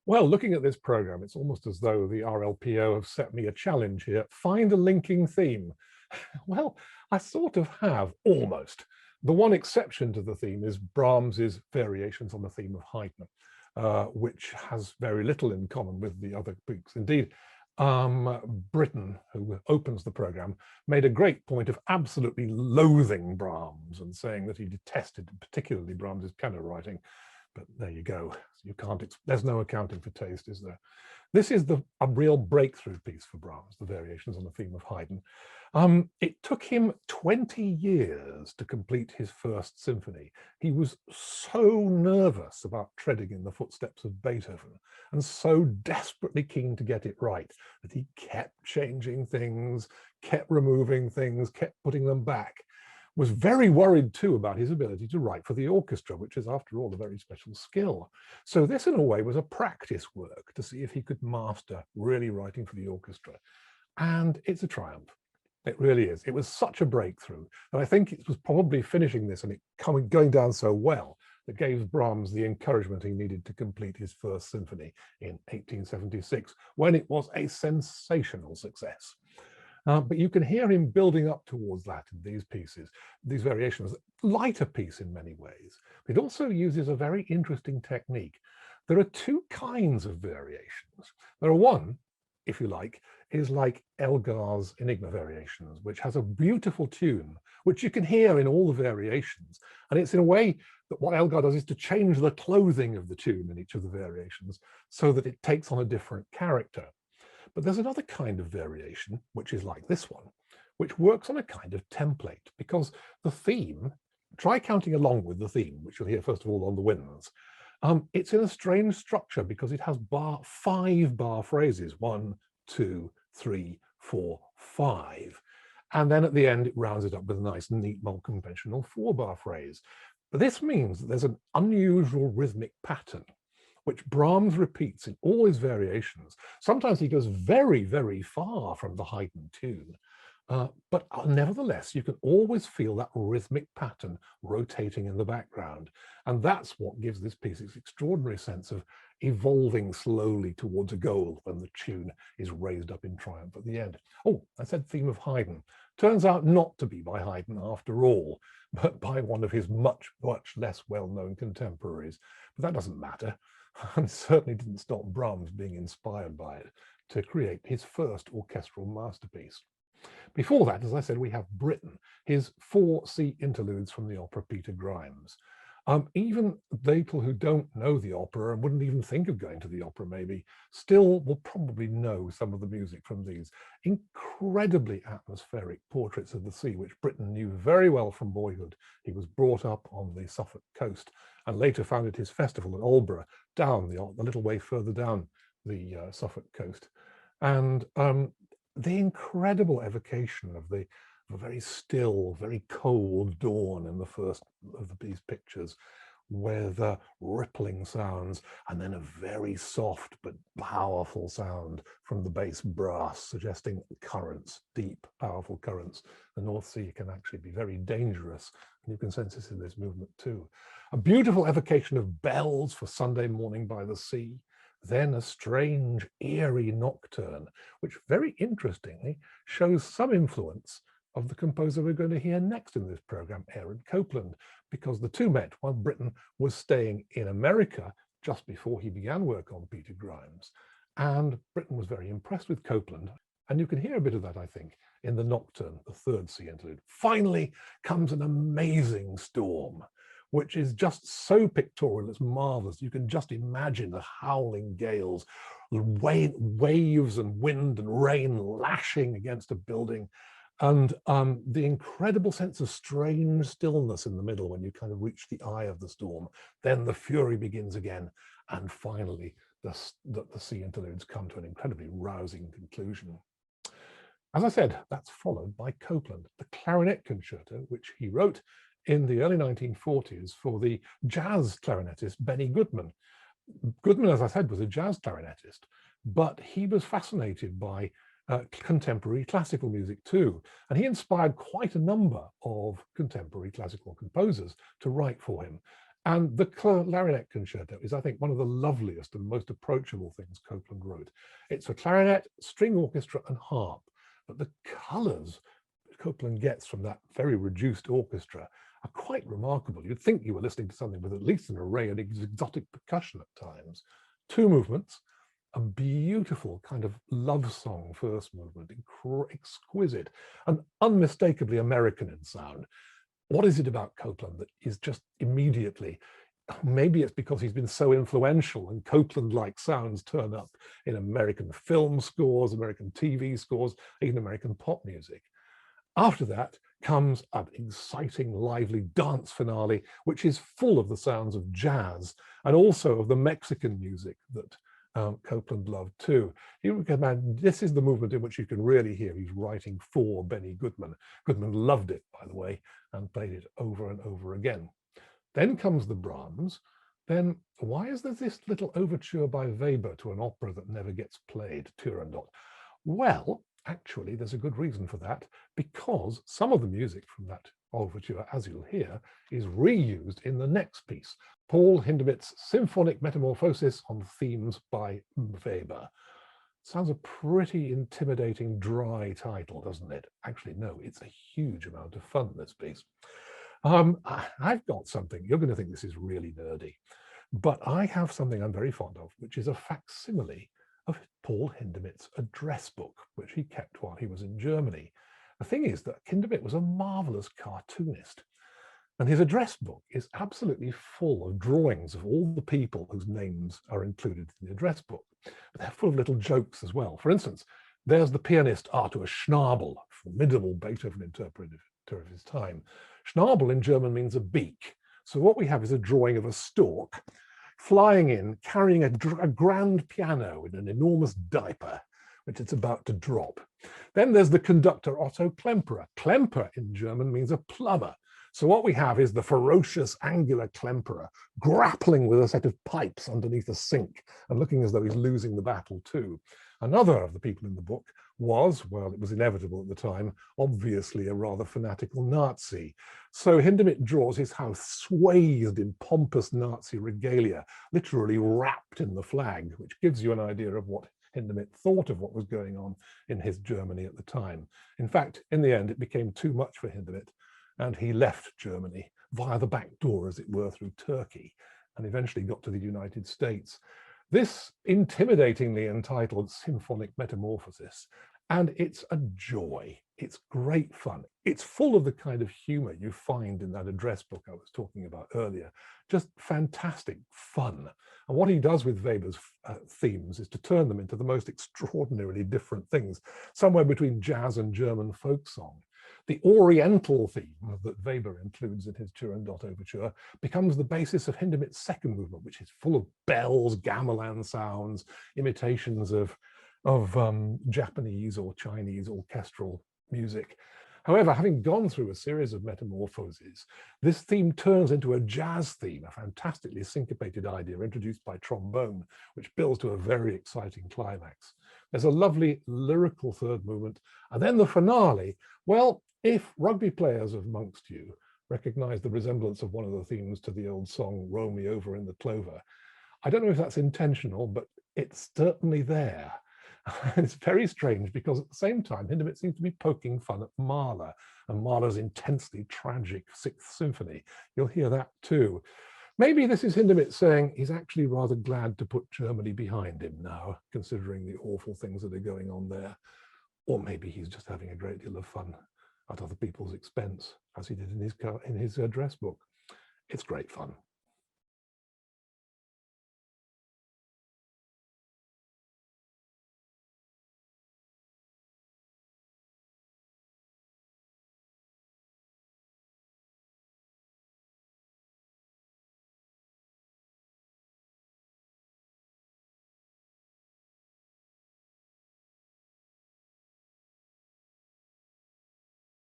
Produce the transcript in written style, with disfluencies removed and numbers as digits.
Well, looking at this program, it's almost as though the RLPO have set me a challenge here. Find a linking theme. Well, I sort of have, almost. The one exception to the theme is Brahms's variations on the theme of Haydn, which has very little in common with the other books. Indeed, Britten, who opens the program, made a great point of absolutely loathing Brahms and saying that he detested particularly Brahms's piano writing. But there you go. You can't. There's no accounting for taste, is there? This is a real breakthrough piece for Brahms, the variations on the theme of Haydn. It took him 20 years to complete his first symphony. He was so nervous about treading in the footsteps of Beethoven and so desperately keen to get it right that he kept changing things, kept removing things, kept putting them back. Was very worried too about his ability to write for the orchestra, which is after all a very special skill. So this in a way was a practice work to see if he could master really writing for the orchestra. And it's a triumph. It really is. It was such a breakthrough. And I think it was probably finishing this and it going down so well that gave Brahms the encouragement he needed to complete his first symphony in 1876, when it was a sensational success. But you can hear him building up towards that in these pieces, these variations. Lighter piece in many ways. It also uses a very interesting technique. There are two kinds of variations. There are one, if you like, is like Elgar's Enigma Variations, which has a beautiful tune, which you can hear in all the variations. And it's in a way that what Elgar does is to change the clothing of the tune in each of the variations so that it takes on a different character. But there's another kind of variation, which is like this one, which works on a kind of template, because the theme, try counting along with the theme, which you'll hear first of all on the winds. It's in a strange structure because it has 5 bar phrases, 1, 2, 3, 4, 5. And then at the end, it rounds it up with a nice, neat, more conventional 4-bar phrase. But this means that there's an unusual rhythmic pattern which Brahms repeats in all his variations. Sometimes he goes very, very far from the Haydn tune, but nevertheless, you can always feel that rhythmic pattern rotating in the background. And that's what gives this piece its extraordinary sense of evolving slowly towards a goal when the tune is raised up in triumph at the end. Oh, I said theme of Haydn. Turns out not to be by Haydn after all, but by one of his much, much less well-known contemporaries. But that doesn't matter. And certainly didn't stop Brahms being inspired by it to create his first orchestral masterpiece. Before that, as I said, we have Britten, his 4 C interludes from the opera Peter Grimes. Even people who don't know the opera and wouldn't even think of going to the opera maybe, still will probably know some of the music from these incredibly atmospheric portraits of the sea, which Britten knew very well from boyhood. He was brought up on the Suffolk coast and later founded his festival at Aldeburgh, down the little way further down the Suffolk coast. And the incredible evocation of a very still, very cold dawn in the first of these pictures, with rippling sounds, and then a very soft but powerful sound from the bass brass, suggesting currents, deep, powerful currents. The North Sea can actually be very dangerous, and you can sense this in this movement too. A beautiful evocation of bells for Sunday morning by the sea, then a strange, eerie nocturne, which very interestingly shows some influence of the composer we're going to hear next in this program, Aaron Copeland, because the two met while Britten was staying in America just before he began work on Peter Grimes. And Britten was very impressed with Copeland. And you can hear a bit of that, I think, in the Nocturne, the 3rd C interlude. Finally comes an amazing storm, which is just so pictorial, it's marvelous. You can just imagine the howling gales, waves and wind and rain lashing against a building, and the incredible sense of strange stillness in the middle when you kind of reach the eye of the storm. Then the fury begins again, and finally the sea interludes come to an incredibly rousing conclusion. As I said, that's followed by Copeland, the Clarinet Concerto, which he wrote in the early 1940s for the jazz clarinetist Benny Goodman. Goodman, as I said, was a jazz clarinetist, but he was fascinated by contemporary classical music too. And he inspired quite a number of contemporary classical composers to write for him. And the Clarinet Concerto is, I think, one of the loveliest and most approachable things Copeland wrote. It's for clarinet, string orchestra, and harp. But the colours Copeland gets from that very reduced orchestra are quite remarkable. You'd think you were listening to something with at least an array of exotic percussion at times. Two movements, a beautiful kind of love song first movement, exquisite and unmistakably American in sound. What is it about Copeland that is just immediately, maybe it's because he's been so influential and Copeland-like sounds turn up in American film scores, American TV scores, even American pop music. After that comes an exciting, lively dance finale, which is full of the sounds of jazz and also of the Mexican music that Copeland loved too. You can imagine this is the movement in which you can really hear he's writing for Benny Goodman. Goodman loved it, by the way, and played it over and over again. Then comes the Brahms. Then why is there this little overture by Weber to an opera that never gets played, Turandot? Well, actually, there's a good reason for that, because some of the music from that overture, as you'll hear, is reused in the next piece, Paul Hindemith's Symphonic Metamorphosis on themes by Weber. Sounds a pretty intimidating, dry title, doesn't it? Actually, no, it's a huge amount of fun, this piece. I've got something, you're going to think this is really nerdy, but I have something I'm very fond of, which is a facsimile of Paul Hindemith's address book, which he kept while he was in Germany. The thing is that Hindemith was a marvelous cartoonist, and his address book is absolutely full of drawings of all the people whose names are included in the address book. But they're full of little jokes as well. For instance, there's the pianist Arturo Schnabel, formidable Beethoven interpreter of his time. Schnabel in German means a beak. So what we have is a drawing of a stork flying in, carrying a grand piano in an enormous diaper, which it's about to drop. Then there's the conductor Otto Klemperer. Klemper in German means a plumber. So what we have is the ferocious, angular Klemperer grappling with a set of pipes underneath a sink and looking as though he's losing the battle too. Another of the people in the book was, well, it was inevitable at the time, obviously a rather fanatical Nazi. So Hindemith draws his house swathed in pompous Nazi regalia, literally wrapped in the flag, which gives you an idea of what Hindemith thought of what was going on in his Germany at the time. In fact, in the end, it became too much for Hindemith, and he left Germany via the back door, as it were, through Turkey, and eventually got to the United States. This intimidatingly entitled Symphonic Metamorphosis, and it's a joy. It's great fun. It's full of the kind of humor you find in that address book I was talking about earlier. Just fantastic fun. And what he does with Weber's themes is to turn them into the most extraordinarily different things, somewhere between jazz and German folk song. The Oriental theme that Weber includes in his Turandot overture becomes the basis of Hindemith's second movement, which is full of bells, gamelan sounds, imitations of Japanese or Chinese orchestral music. However, having gone through a series of metamorphoses, this theme turns into a jazz theme, a fantastically syncopated idea introduced by trombone, which builds to a very exciting climax. There's a lovely lyrical third movement, and then the finale. Well, if rugby players amongst you recognize the resemblance of one of the themes to the old song, Row Me Over in the Clover, I don't know if that's intentional, but it's certainly there. It's very strange because at the same time, Hindemith seems to be poking fun at Mahler and Mahler's intensely tragic Sixth Symphony. You'll hear that too. Maybe this is Hindemith saying he's actually rather glad to put Germany behind him now, considering the awful things that are going on there. Or maybe he's just having a great deal of fun at other people's expense, as he did in his address book. It's great fun.